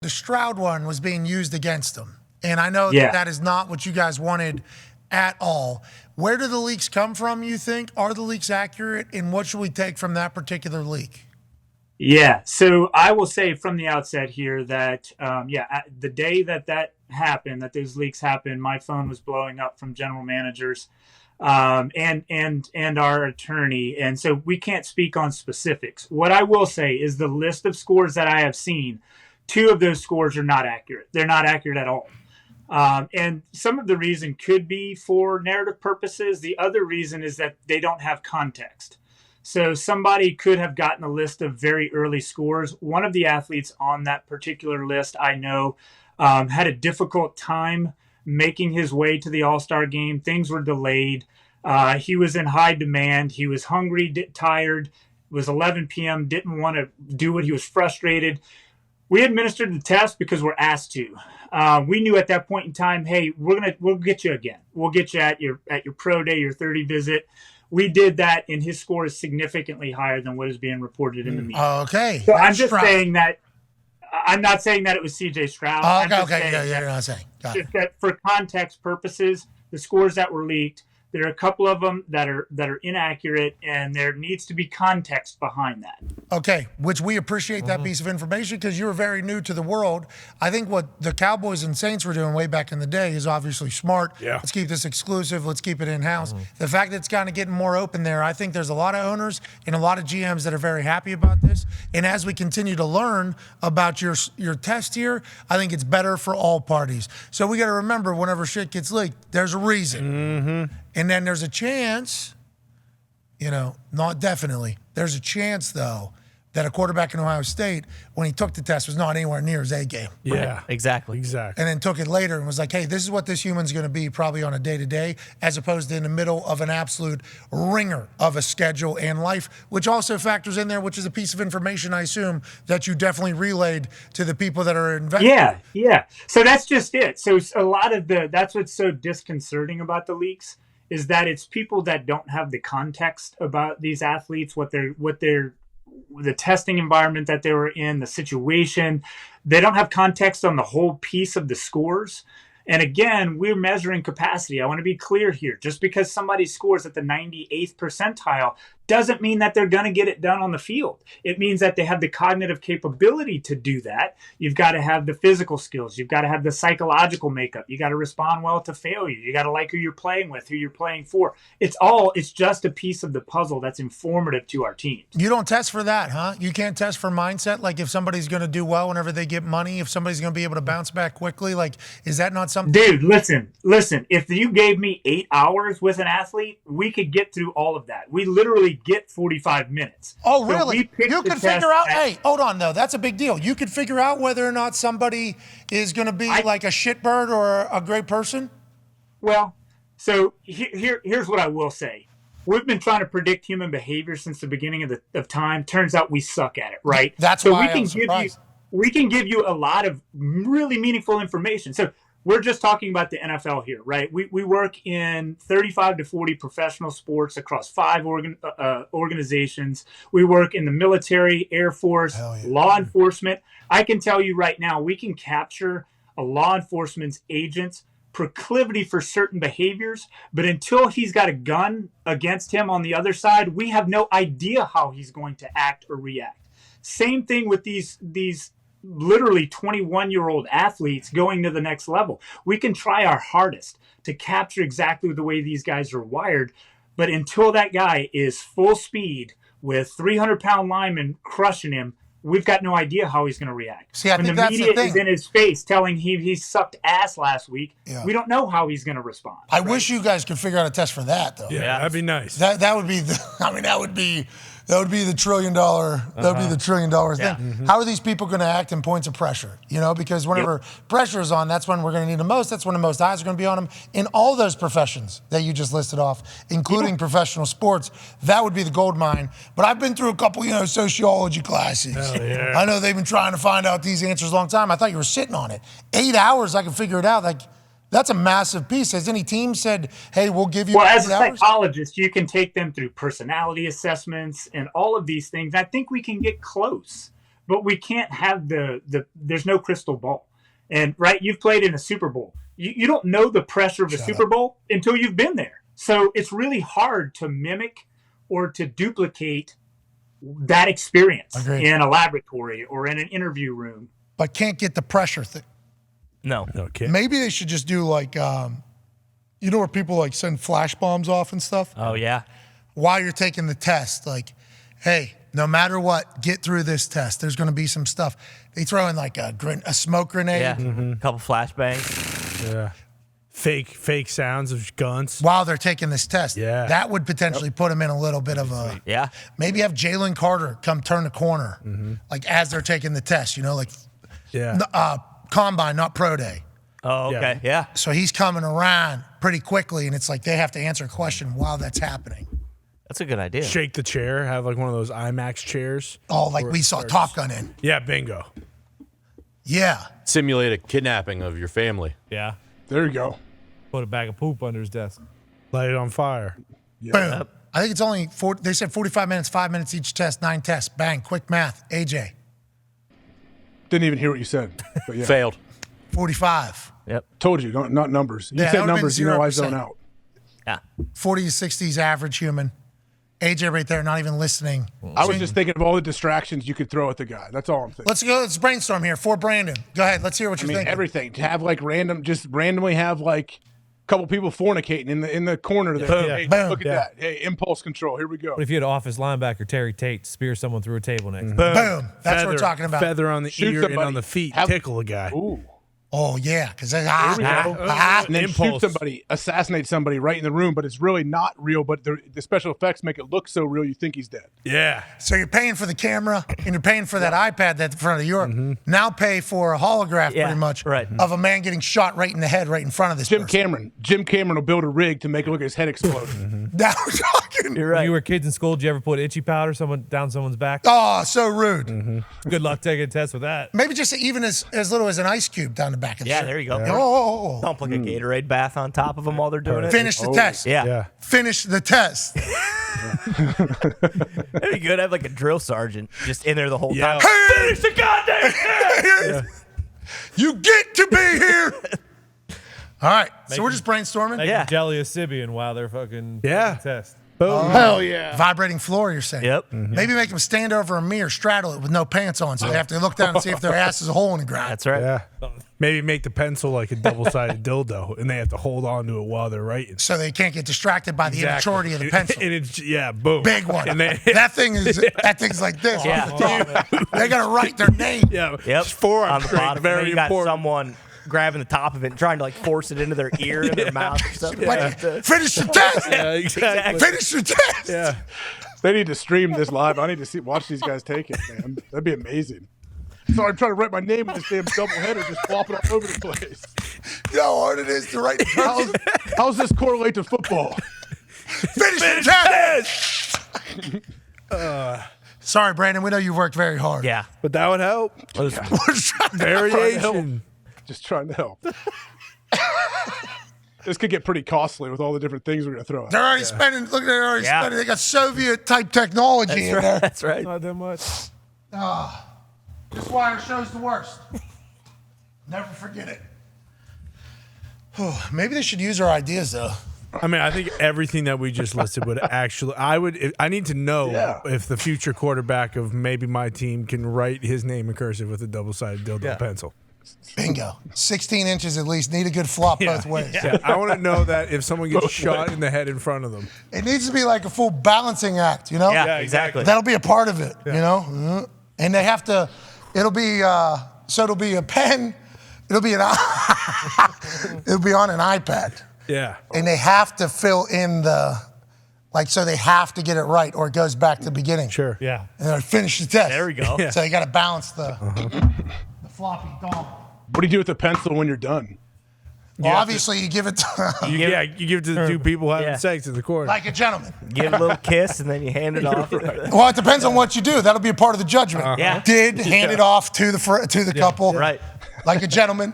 the Stroud one was being used against him. And I know that is not what you guys wanted at all. Where do the leaks come from, you think? Are the leaks accurate? And what should we take from that particular leak? Yeah, so I will say from the outset here that, the day that happened, that those leaks happened, my phone was blowing up from general managers and our attorney. And so we can't speak on specifics. What I will say is the list of scores that I have seen, 2 of those scores are not accurate. They're not accurate at all. And some of the reason could be for narrative purposes. The other reason is that they don't have context. So somebody could have gotten a list of very early scores. One of the athletes on that particular list, I know, had a difficult time making his way to the All-Star game. Things were delayed. He was in high demand. He was hungry, tired. It was 11 p.m., didn't want to do it. He was frustrated. We administered the test because we're asked to. We knew at that point in time, hey, we'll get you again. We'll get you at your pro day, your 30 visit. We did that, and his score is significantly higher than what is being reported in the media. Okay. So I'm just saying that. I'm not saying that it was C.J. Stroud. Okay. You're not saying. Just that for context purposes, the scores that were leaked, there are a couple of them that are inaccurate, and there needs to be context behind that. Okay, which we appreciate that piece of information because you're very new to the world. I think what the Cowboys and Saints were doing way back in the day is obviously smart. Yeah. Let's keep this exclusive. Let's keep it in-house. The fact that it's kind of getting more open there, I think there's a lot of owners and a lot of GMs that are very happy about this. And as we continue to learn about your test here, I think it's better for all parties. So we got to remember whenever shit gets leaked, there's a reason. And then there's a chance, not definitely. There's a chance, though, that a quarterback in Ohio State, when he took the test, was not anywhere near his A game. Yeah, right. Exactly. And then took it later and was like, hey, this is what this human's going to be probably on a day-to-day, as opposed to in the middle of an absolute ringer of a schedule and life, which also factors in there, which is a piece of information, I assume, that you definitely relayed to the people that are invested. Yeah. So that's just it. So a lot of that's what's so disconcerting about the leaks is that it's people that don't have the context about these athletes, the testing environment that they were in, the situation. They don't have context on the whole piece of the scores. And again, we're measuring capacity. I want to be clear here. Just because somebody scores at the 98th percentile doesn't mean that they're going to get it done on the field. It means that they have the cognitive capability to do that. You've got to have the physical skills. You've got to have the psychological makeup. You got to respond well to failure. You got to like who you're playing with, who you're playing for. It's just a piece of the puzzle that's informative to our teams. You don't test for that, huh? You can't test for mindset? Like if somebody's going to do well whenever they get money, if somebody's going to be able to bounce back quickly, like is that not something? Dude, listen. If you gave me 8 hours with an athlete, we could get through all of that. We literally get 45 minutes. Oh, really? So you could figure out, hey, hold on, though. That's a big deal. You could figure out whether or not somebody is going to be like a shitbird or a great person? Well, so here's what I will say. We've been trying to predict human behavior since the beginning of time. Turns out we suck at it, right? That's so why I'm surprised. We can give you a lot of really meaningful information. So we're just talking about the NFL here, right? We work in 35 to 40 professional sports across 5 organizations. We work in the military, Air Force, law enforcement. I can tell you right now, we can capture a law enforcement's agent's proclivity for certain behaviors, but until he's got a gun against him on the other side, we have no idea how he's going to act or react. Same thing with these literally 21-year-old athletes going to the next level. We can try our hardest to capture exactly the way these guys are wired, but until that guy is full speed with 300-pound linemen crushing him, we've got no idea how he's going to react. See, I when think the that's media the thing. is in his face telling him he sucked ass last week, we don't know how he's going to respond. I wish you guys could figure out a test for that, though. Yeah, that'd be nice. That would be that would be the $1 trillion. That would be the $1 trillion thing. How are these people going to act in points of pressure? Because whenever pressure is on, that's when we're going to need them most. That's when the most eyes are going to be on them. In all those professions that you just listed off, including professional sports, that would be the gold mine. But I've been through a couple, sociology classes. Yeah. I know they've been trying to find out these answers a long time. I thought you were sitting on it. 8 hours, I can figure it out. Like, that's a massive piece. Has any team said, hey, we'll give you 8 hours? Well, as a psychologist, you can take them through personality assessments and all of these things. I think we can get close. but we can't have there's no crystal ball. And right, you've played in a Super Bowl. You don't know the pressure of a Super Bowl until you've been there. So it's really hard to mimic or to duplicate that experience in a laboratory or in an interview room. But can't get the pressure thing. No. Okay. Maybe they should just do like, you know where people like send flash bombs off and stuff? Oh, yeah. While you're taking the test, like, hey, no matter what, get through this test. There's going to be some stuff. They throw in like a smoke grenade. Yeah. A couple flashbangs. Yeah. Fake sounds of guns. While they're taking this test. Yeah. That would potentially put them in a little bit of a. Yeah. Maybe have Jalen Carter come turn the corner, like as they're taking the test, like combine, not pro day. Oh, okay. Yeah. So he's coming around pretty quickly, and it's like they have to answer a question while that's happening. That's a good idea. Shake the chair. Have like one of those IMAX chairs. Oh, like we saw Top Gun in. Yeah, bingo. Yeah. Simulate a kidnapping of your family. Yeah. There you go. Put a bag of poop under his desk. Light it on fire. Boom. I think it's only they said 45 minutes, 5 minutes each test, 9 tests. Bang, quick math. AJ. Didn't even hear what you said. But yeah. Failed. 45. Yep. Told you, not numbers. You Yeah, that said would've been numbers, you know I 0%. zone out. Yeah. 40 to 60s average human. AJ right there, not even listening. I was just thinking of all the distractions you could throw at the guy. That's all I'm thinking. Let's brainstorm here for Brandon. Go ahead. Let's hear what I you're mean, thinking. everything. To have like randomly have like a couple people fornicating in the corner there. Boom. Hey, Boom. look at that. Hey, impulse control. Here we go. What if you had office linebacker Terry Tate spear someone through a table next? Boom. That's what we're talking about. Feather on the Shoot ear and somebody. on the feet. Have- Tickle a guy. Ooh. Oh, yeah. Because And then Impulse. shoot somebody, assassinate somebody right in the room, but it's really not real. But the special effects make it look so real you think he's dead. Yeah. So you're paying for the camera and you're paying for that iPad that's in front of you. Now pay for a holograph Yeah, pretty much right. of a man getting shot right in the head right in front of this Jim person. Cameron will build a rig to make it look like his head exploded. Now we're talking. You're When right. you were kids in school, did you ever put itchy powder down someone's back? Oh, so rude. Good luck taking a test with that. Maybe just even as little as an ice cube down the back of the Yeah, shirt. there you go. Oh. Dump like a Gatorade bath on top of them while they're doing it. Finish the test. Yeah. Yeah. Finish the test. That'd be good. Have like a drill sergeant just in there the whole Yeah. time. Hey! Finish the goddamn test! You get to be here. All right. So we're just brainstorming. Make Yeah. them jelly a Sibian while they're fucking Yeah. taking the test. Boom. Hell yeah. Vibrating floor, you're saying? Yep. Maybe make them stand over a mirror, straddle it with no pants on, so they have to look down and see if their ass is a hole in the ground. That's right. Yeah. Maybe make the pencil like a double-sided dildo, and they have to hold on to it while they're writing. So they can't get distracted by the immaturity of the pencil. And it's boom. Big one. And they, that thing's like this. Yeah. They gotta write their name. yeah. Yep. Forearm On the strength, bottom. And then very you got important. someone grabbing the top of it and trying to like force it into their ear and their mouth and stuff. Like, finish the test. Yeah, exactly. Finish the test. Yeah. They need to stream this live. I need to watch these guys take it, man. That'd be amazing. So I'm trying to write my name in this damn double header, just flopping all over the place. You know how hard it is to write. How's this correlate to football? Finish the test. Sorry, Brandon. We know you worked very hard. Yeah. But that would help. We're trying to Variation. Just trying to help. This could get pretty costly with all the different things we're gonna throw out. They're already spending. Look, they're already Yeah. spending. They got Soviet type technology in there. That's right. Not that much. This is why our show's the worst. Never forget it. Maybe they should use our ideas though. I mean, I think everything that we just listed would actually. I need to know if the future quarterback of maybe my team can write his name in cursive with a double-sided dildo pencil. Bingo. 16 inches at least. Need a good flop both ways. Yeah, I want to know that if someone gets shot in the head in front of them. It needs to be like a full balancing act, you know? Yeah, exactly. That'll be a part of it, you know? And they have to, it'll be a pen, it'll be it'll be on an iPad. Yeah. And they have to fill in so they have to get it right or it goes back to the beginning. Sure. Yeah. And they finish the test. There we go. Yeah. So you got to balance the floppy dog. What do you do with the pencil when you're done? Well, obviously you give it to, You give it to the two people having sex in the corner. like a gentleman. Give a little kiss and then you hand it off. Well, it depends on what you do. That'll be a part of the judgment. Yeah. Hand it off to the couple. Right. Like a gentleman.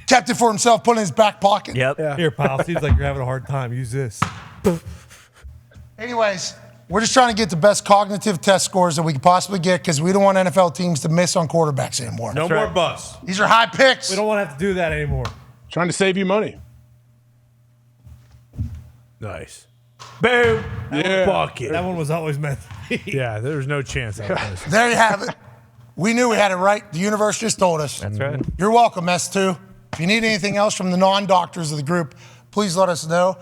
Kept it for himself, put it in his back pocket. Yep. Yeah. Here, pal. Seems like you're having a hard time. Use this. Anyways, We're just trying to get the best cognitive test scores that we can possibly get because we don't want NFL teams to miss on quarterbacks anymore. No more busts. These are high picks. We don't want to have to do that anymore. Trying to save you money. Nice. Boom. Yeah. Bucket. That one was always meant to be. Yeah, there was no chance. I was There you have it. We knew we had it right. The universe just told us. That's right. You're welcome, S2. If you need anything else from the non-doctors of the group, please let us know.